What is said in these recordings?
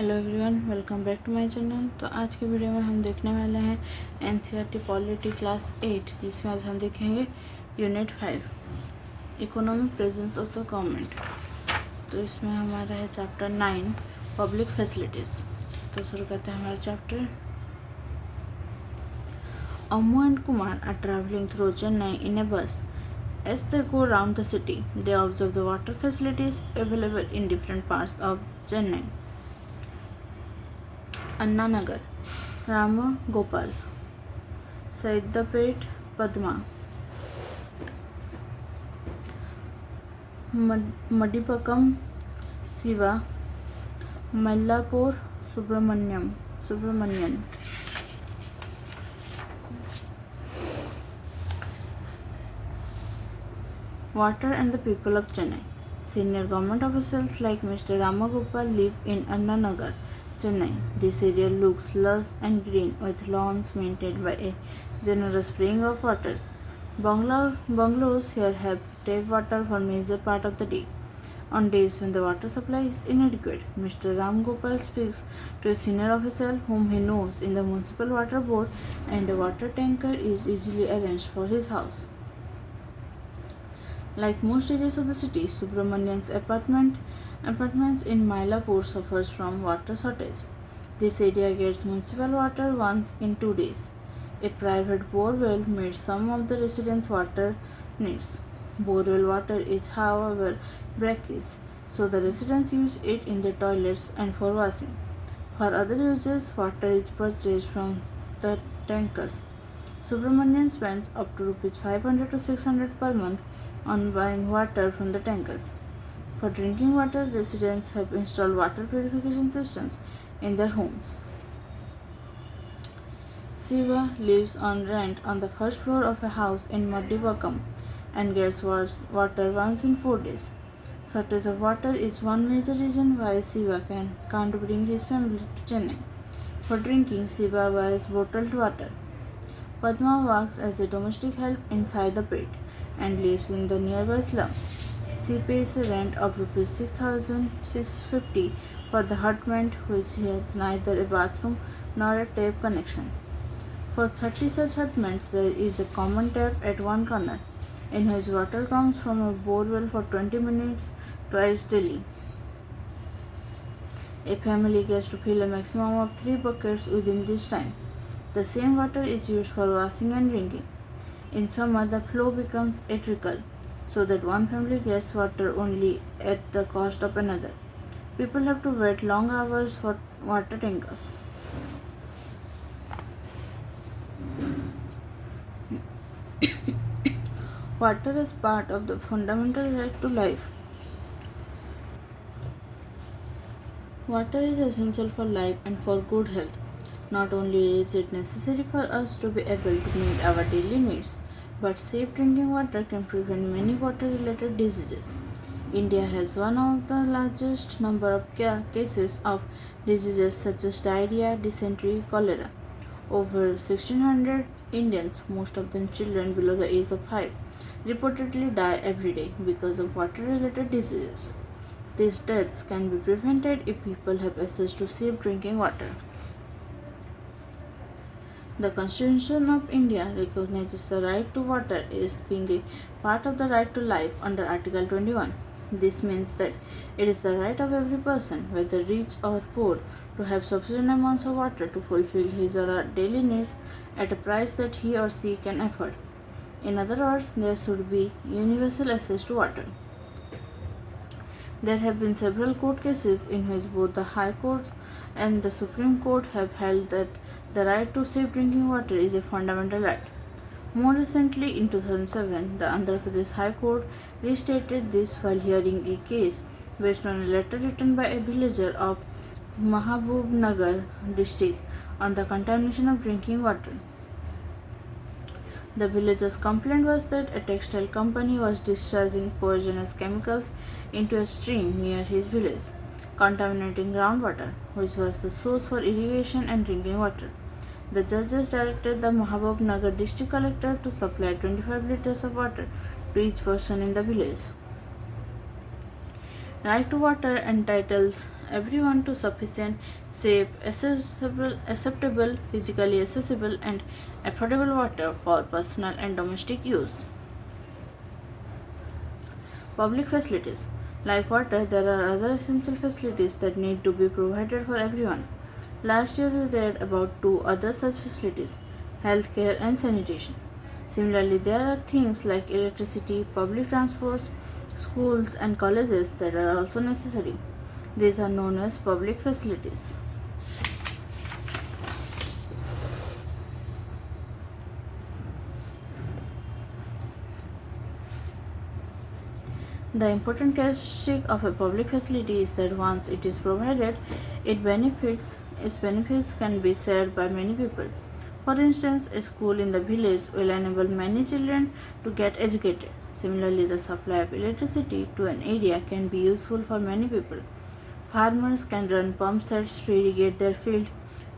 Hello everyone, welcome back to my channel. तो आज के वीडियो में हम देखने वाले हैं एनसीईआरटी पॉलिटी क्लास 8, जिसमें आज हम देखेंगे unit 5 economic presence of the government. तो इसमें हमारा है चैप्टर 9 पब्लिक फैसिलिटीज़। तो शुरू करते हैं हमारा chapter. Ammu and Kumar are traveling through Chennai in a bus. As they go around the city, they observe the water facilities available in different parts of Chennai. Anna Nagar, Ram Gopal, Saidapet, Padma, Madipakkam, Shiva, Mallapur, Subramanian. Water and the people of Chennai. Senior government officials like Mr. Ramagopal live in Anna Nagar, Chennai. This area looks lush and green with lawns maintained by a generous spring of water. Bungalows here have tap water for major part of the day. On days when the water supply is inadequate, Mr. Ram Gopal speaks to a senior official whom he knows in the municipal water board, and a water tanker is easily arranged for his house. Like most areas of the city, Subramanian's apartments in Mylapore suffers from water shortage. This area gets municipal water once in 2 days. A private borewell meets some of the residents' water needs. Borewell water is, however, brackish, so the residents use it in their toilets and for washing. For other uses, water is purchased from the tankers. Subramanian spends up to Rs 500 to 600 per month on buying water from the tankers. For drinking water, residents have installed water purification systems in their homes. Siva lives on rent on the first floor of a house in Madivakam and gets water once in 4 days. Shortage of water is one major reason why Siva can't bring his family to Chennai. For drinking, Siva buys bottled water. Padma works as a domestic help inside the pit and lives in the nearby slum. She pays a rent of Rs 6,650 for the hutment, which has neither a bathroom nor a tap connection. For 30 such hutments, there is a common tap at one corner, in which water comes from a borewell for 20 minutes twice daily. A family gets to fill a maximum of 3 buckets within this time. The same water is used for washing and drinking. In summer, the flow becomes a trickle, so that one family gets water only at the cost of another. People have to wait long hours for water tankers. Water is part of the fundamental right to life. Water is essential for life and for good health. Not only is it necessary for us to be able to meet our daily needs, but safe drinking water can prevent many water-related diseases. India has one of the largest number of cases of diseases such as diarrhea, dysentery, cholera. Over 1,600 Indians, most of them children below the age of 5, reportedly die every day because of water-related diseases. These deaths can be prevented if people have access to safe drinking water. The Constitution of India recognizes the right to water as being a part of the right to life under Article 21. This means that it is the right of every person, whether rich or poor, to have sufficient amounts of water to fulfill his or her daily needs at a price that he or she can afford. In other words, there should be universal access to water. There have been several court cases in which both the High Court and the Supreme Court have held that the right to safe drinking water is a fundamental right. More recently, in 2007, the Andhra Pradesh High Court restated this while hearing a case based on a letter written by a villager of Mahabubnagar district on the contamination of drinking water. The villager's complaint was that a textile company was discharging poisonous chemicals into a stream near his village, contaminating groundwater, which was the source for irrigation and drinking water. The judges directed the Mahabubnagar district collector to supply 25 liters of water to each person in the village. Right to water entitles everyone to sufficient, safe, acceptable, physically accessible, and affordable water for personal and domestic use. Public facilities. Like water, there are other essential facilities that need to be provided for everyone. Last year, we read about two other such facilities: healthcare and sanitation. Similarly, there are things like electricity, public transports, schools, and colleges that are also necessary. These are known as public facilities. The important characteristic of a public facility is that once it is provided, its benefits can be shared by many people. For instance, a school in the village will enable many children to get educated. Similarly, the supply of electricity to an area can be useful for many people. Farmers can run pump sets to irrigate their field.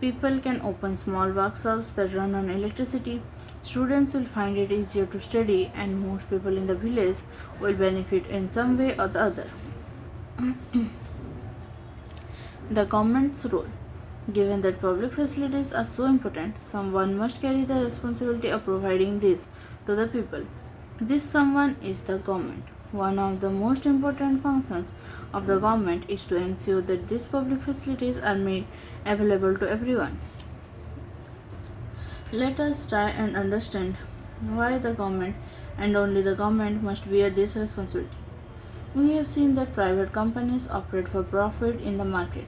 People can open small workshops that run on electricity. Students will find it easier to study, and most people in the village will benefit in some way or the other. The government's role. Given that public facilities are so important, someone must carry the responsibility of providing these to the people. This someone is the government. One of the most important functions of the government is to ensure that these public facilities are made available to everyone. Let us try and understand why the government and only the government must bear this responsibility. We have seen that private companies operate for profit in the market.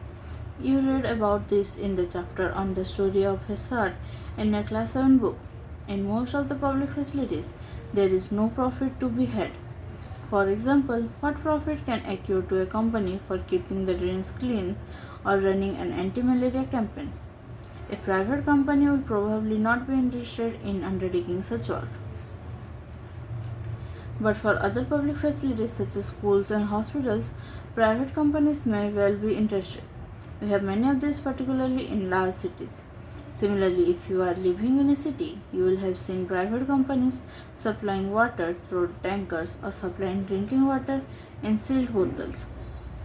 You read about this in the chapter on the story of Hazard in a class 7 book. In most of the public facilities, there is no profit to be had. For example, what profit can accrue to a company for keeping the drains clean or running an anti-malaria campaign? A private company will probably not be interested in undertaking such work. But for other public facilities such as schools and hospitals, private companies may well be interested. We have many of these, particularly in large cities. Similarly, if you are living in a city, you will have seen private companies supplying water through tankers or supplying drinking water in sealed bottles.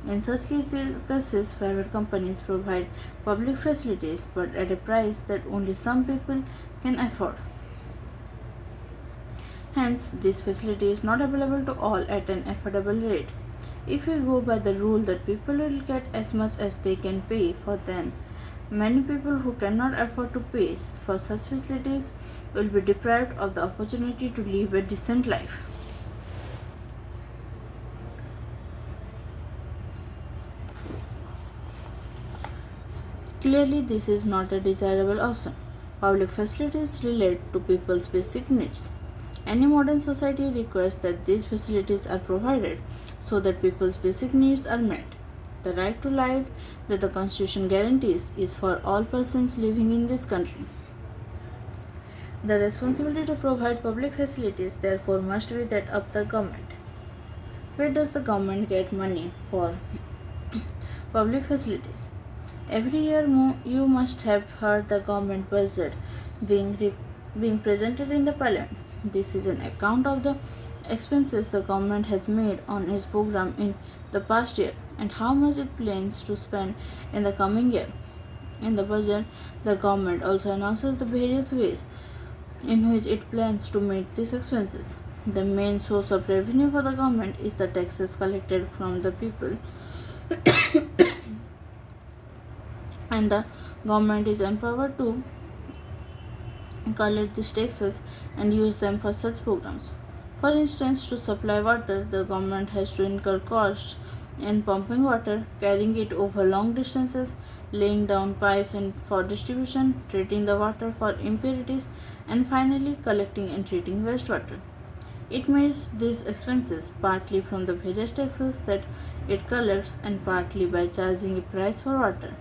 In such cases, private companies provide public facilities but at a price that only some people can afford. Hence, this facility is not available to all at an affordable rate. If we go by the rule that people will get as much as they can pay for, then many people who cannot afford to pay for such facilities will be deprived of the opportunity to live a decent life. Clearly, this is not a desirable option. Public facilities relate to people's basic needs. Any modern society requires that these facilities are provided so that people's basic needs are met. The right to life that the Constitution guarantees is for all persons living in this country. The responsibility to provide public facilities therefore must be that of the government. Where does the government get money for public facilities? Every year you must have heard the government budget being presented in the parliament. This is an account of the expenses the government has made on its program in the past year and how much it plans to spend in the coming year. In the budget, the government also announces the various ways in which it plans to meet these expenses. The main source of revenue for the government is the taxes collected from the people, and the government is empowered to collect these taxes and use them for such programs. For instance, to supply water, the government has to incur costs in pumping water, carrying it over long distances, laying down pipes and for distribution, treating the water for impurities, and finally collecting and treating wastewater. It meets these expenses partly from the various taxes that it collects and partly by charging a price for water.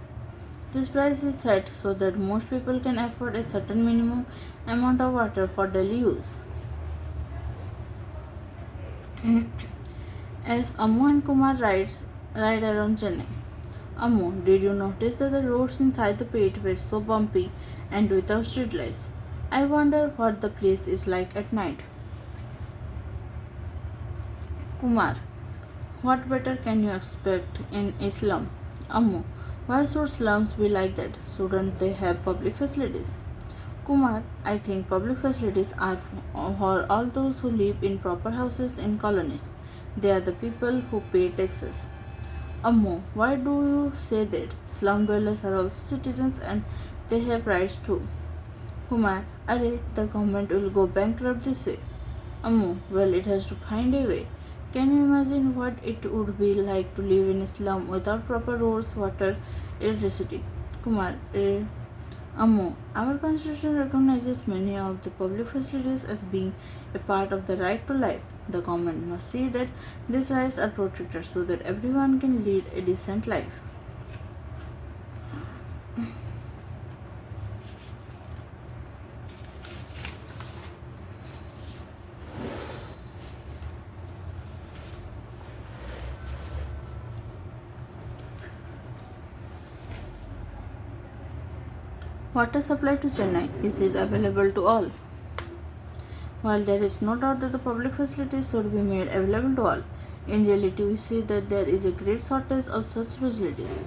This price is set so that most people can afford a certain minimum amount of water for daily use. As Ammu and Kumar ride around Chennai. Ammu, did you notice that the roads inside the pit were so bumpy and without street lights? I wonder what the place is like at night. Kumar, What better can you expect in a slum? Ammu, why should slums be like that? Shouldn't they have public facilities? Kumar, I think public facilities are for all those who live in proper houses in colonies. They are the people who pay taxes. Ammo, why do you say that? Slum dwellers are also citizens and they have rights too. Kumar, array, the government will go bankrupt this way. Ammo, well, it has to find a way. Can you imagine what it would be like to live in a slum without proper roads, water, electricity? Kumar, Ammo, our constitution recognizes many of the public facilities as being a part of the right to life. The government must see that these rights are protected so that everyone can lead a decent life. Water supply to Chennai, is it available to all? While there is no doubt that the public facilities should be made available to all, in reality we see that there is a great shortage of such facilities.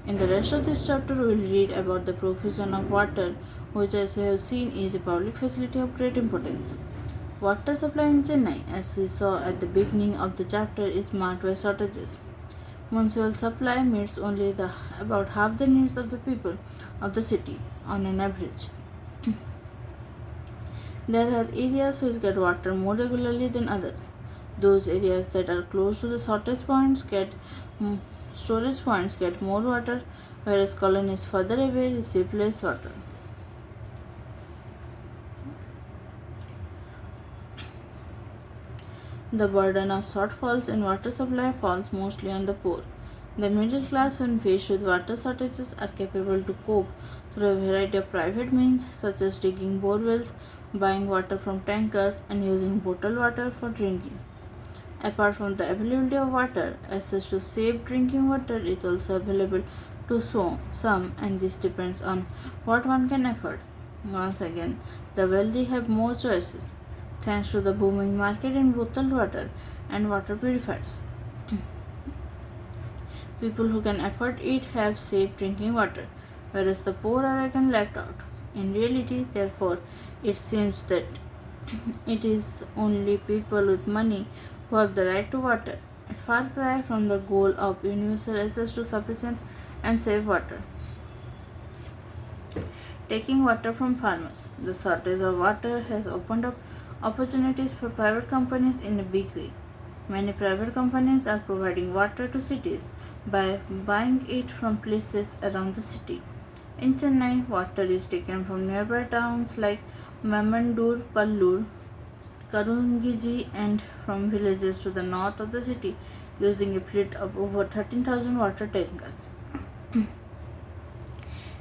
In the rest of this chapter we will read about the provision of water, which as we have seen is a public facility of great importance. Water supply in Chennai, as we saw at the beginning of the chapter, is marked by shortages. Municipal supply meets only about half the needs of the people of the city on an average. There are areas which get water more regularly than others. Those areas that are close to the storage points get more water, whereas colonies further away receive less water. The burden of shortfalls in water supply falls mostly on the poor. The middle class, when faced with water shortages, are capable to cope through a variety of private means such as digging borewells, buying water from tankers, and using bottled water for drinking. Apart from the availability of water, access to safe drinking water is also available to some, and this depends on what one can afford. Once again, the wealthy have more choices thanks to the booming market in bottled water and water purifiers. People who can afford it have safe drinking water, whereas the poor are again left out. In reality, therefore, it seems that it is only people with money who have the right to water, a far cry from the goal of universal access to sufficient and safe water. Taking water from farmers. The shortage of water has opened up opportunities for private companies in a big way. Many private companies are providing water to cities by buying it from places around the city. In Chennai, water is taken from nearby towns like Mamandur, Pallur, Karungiji, and from villages to the north of the city using a fleet of over 13,000 water tankers.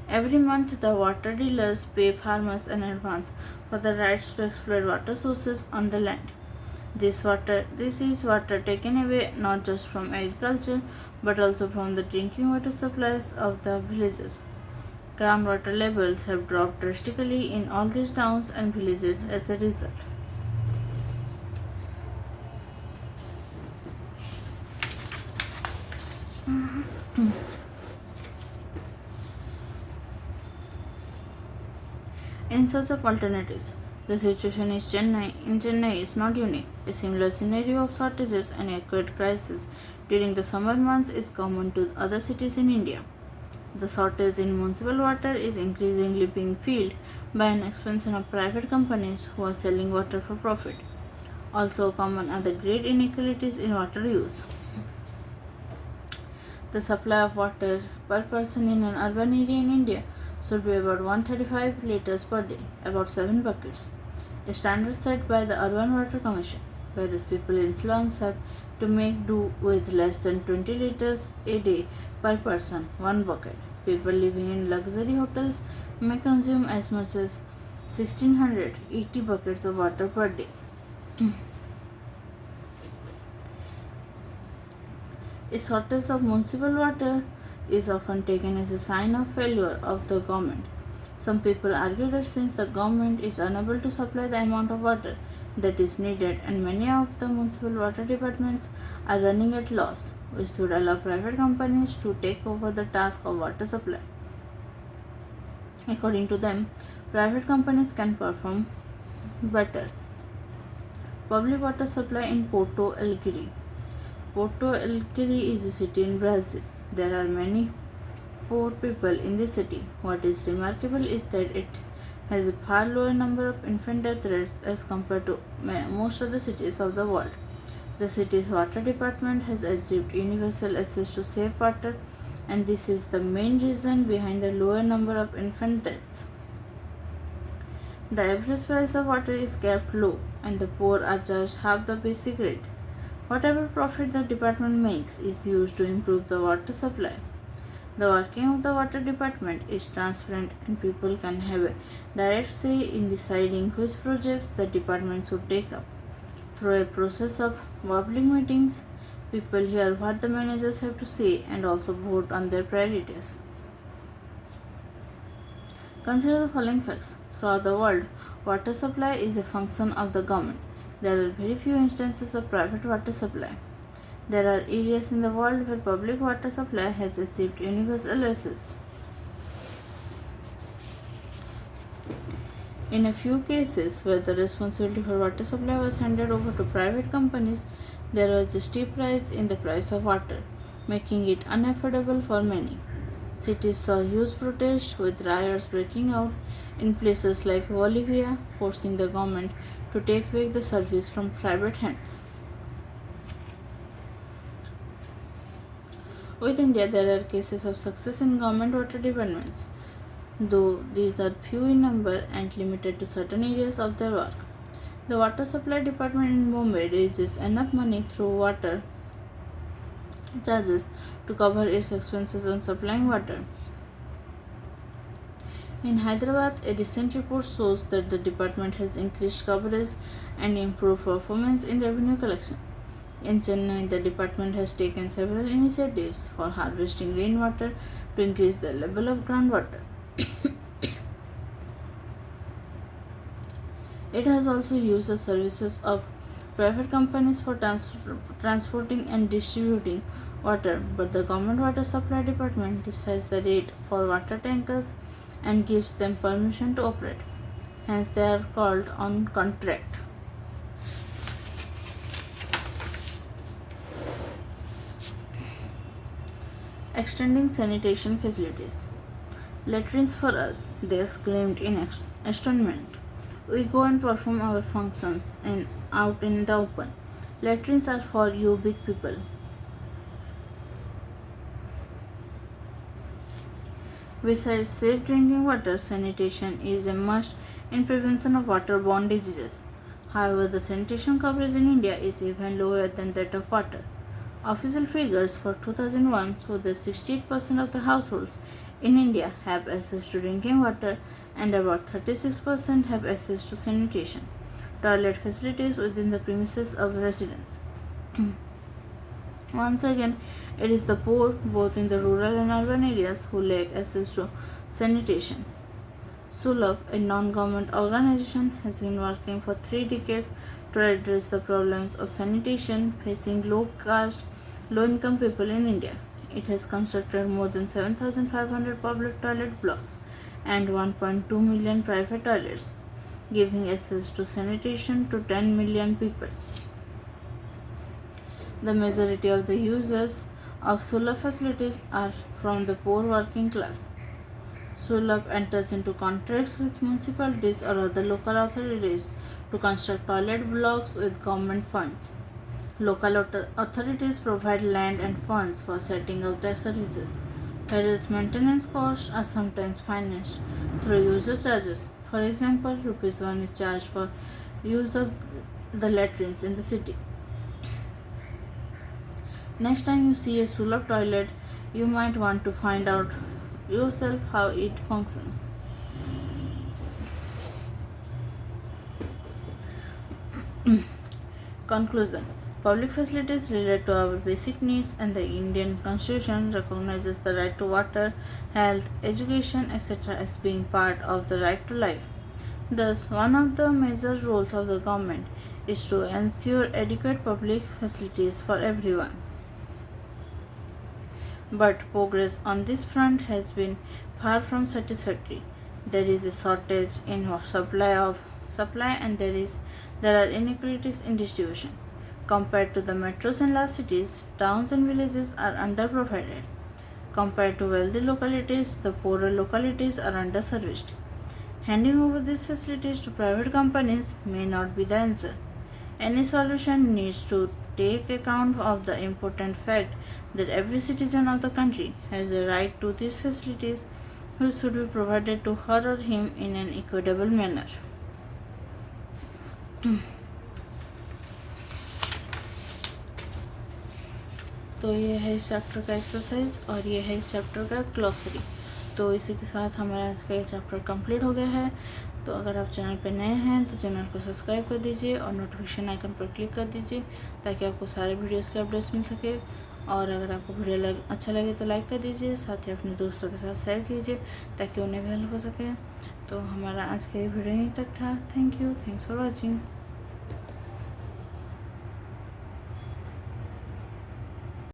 Every month, the water dealers pay farmers in advance for the rights to exploit water sources on the land. This is water taken away not just from agriculture but also from the drinking water supplies of the villages. Groundwater levels have dropped drastically in all these towns and villages as a result. In search of alternatives, the situation in Chennai is not unique. A similar scenario of shortages and acute crisis during the summer months is common to other cities in India. The shortage in municipal water is increasingly being filled by an expansion of private companies who are selling water for profit. Also common are the great inequalities in water use. The supply of water per person in an urban area in India should be about 135 liters per day, about 7 buckets, a standard set by the Urban Water Commission, whereas people in slums have to make do with less than 20 liters a day per person, 1 bucket. People living in luxury hotels may consume as much as 1680 buckets of water per day. A shortage of municipal water is often taken as a sign of failure of the government. Some people argue that since the government is unable to supply the amount of water that is needed and many of the municipal water departments are running at loss, we should allow private companies to take over the task of water supply. According to them, private companies can perform better. Public water supply in Porto Alegre. Porto Alegre is a city in Brazil. There are many poor people in the city. What is remarkable is that it has a far lower number of infant death rates as compared to most of the cities of the world. The city's water department has achieved universal access to safe water, and this is the main reason behind the lower number of infant deaths. The average price of water is kept low, and the poor are charged half the basic rate. Whatever profit the department makes is used to improve the water supply. The working of the water department is transparent and people can have a direct say in deciding which projects the department should take up. Through a process of public meetings, people hear what the managers have to say and also vote on their priorities. Consider the following facts. Throughout the world, water supply is a function of the government. There are very few instances of private water supply. There are areas in the world where public water supply has achieved universal access. In a few cases where the responsibility for water supply was handed over to private companies, there was a steep rise in the price of water, making it unaffordable for many. Cities saw huge protests with riots breaking out in places like Bolivia, forcing the government to take back the service from private hands. With India, there are cases of success in government water departments, though these are few in number and limited to certain areas of their work. The water supply department in Bombay raises enough money through water charges to cover its expenses on supplying water. In Hyderabad, a recent report shows that the department has increased coverage and improved performance in revenue collection. In Chennai, the department has taken several initiatives for harvesting rainwater to increase the level of groundwater. It has also used the services of private companies for transporting and distributing water, but the government water supply department decides the rate for water tankers and gives them permission to operate. Hence, they are called on contract. Extending sanitation facilities. Latrines for us, they exclaimed in astonishment. We go and perform our functions out in the open. Latrines are for you big people. Besides safe drinking water, sanitation is a must in prevention of waterborne diseases. However, the sanitation coverage in India is even lower than that of water. Official figures for 2001 show that 68% of the households in India have access to drinking water and about 36% have access to sanitation, toilet facilities within the premises of residents. Once again, it is the poor, both in the rural and urban areas, who lack access to sanitation. Sulabh, a non-government organization, has been working for 3 decades to address the problems of sanitation facing low-caste, low-income people in India. It has constructed more than 7,500 public toilet blocks and 1.2 million private toilets, giving access to sanitation to 10 million people. The majority of the users of Sulabh facilities are from the poor working class. Sulabh enters into contracts with municipalities or other local authorities to construct toilet blocks with government funds. Local authorities provide land and funds for setting up their services, whereas maintenance costs are sometimes financed through user charges. For example, ₹1 is charged for use of the latrines in the city. Next time you see a Sulabh toilet, you might want to find out yourself how it functions. Conclusion. Public facilities relate to our basic needs, and the Indian Constitution recognizes the right to water, health, education, etc. as being part of the right to life. Thus, one of the major roles of the government is to ensure adequate public facilities for everyone. But progress on this front has been far from satisfactory. There is a shortage in supply and there are inequalities in distribution. Compared to the metros and large cities, towns and villages are underprovided. Compared to wealthy localities, the poorer localities are underserviced. Handing over these facilities to private companies may not be the answer. Any solution needs to take account of the important fact that every citizen of the country has a right to these facilities, which should be provided to her or him in an equitable manner. तो ये है इस chapter का exercise और ये है इस chapter का ग्लॉसरी। तो इसी के साथ हमारा आज का ये चैप्टर कंप्लीट हो गया है। तो अगर आप चैनल पर नए हैं तो चैनल को सब्सक्राइब कर दीजिए और नोटिफिकेशन आइकन पर क्लिक कर दीजिए ताकि आपको सारे वीडियोस के अपडेट्स मिल सके। और अगर आपको वीडियो अच्छा लगे तो लाइक कर दीजिए, साथ ही अपने दोस्तों के साथ शेयर कीजिए ताकि उन्हें भी हेल्प हो सके। तो हमारा आज का ये वीडियो यहीं तक था। Thanks for watching.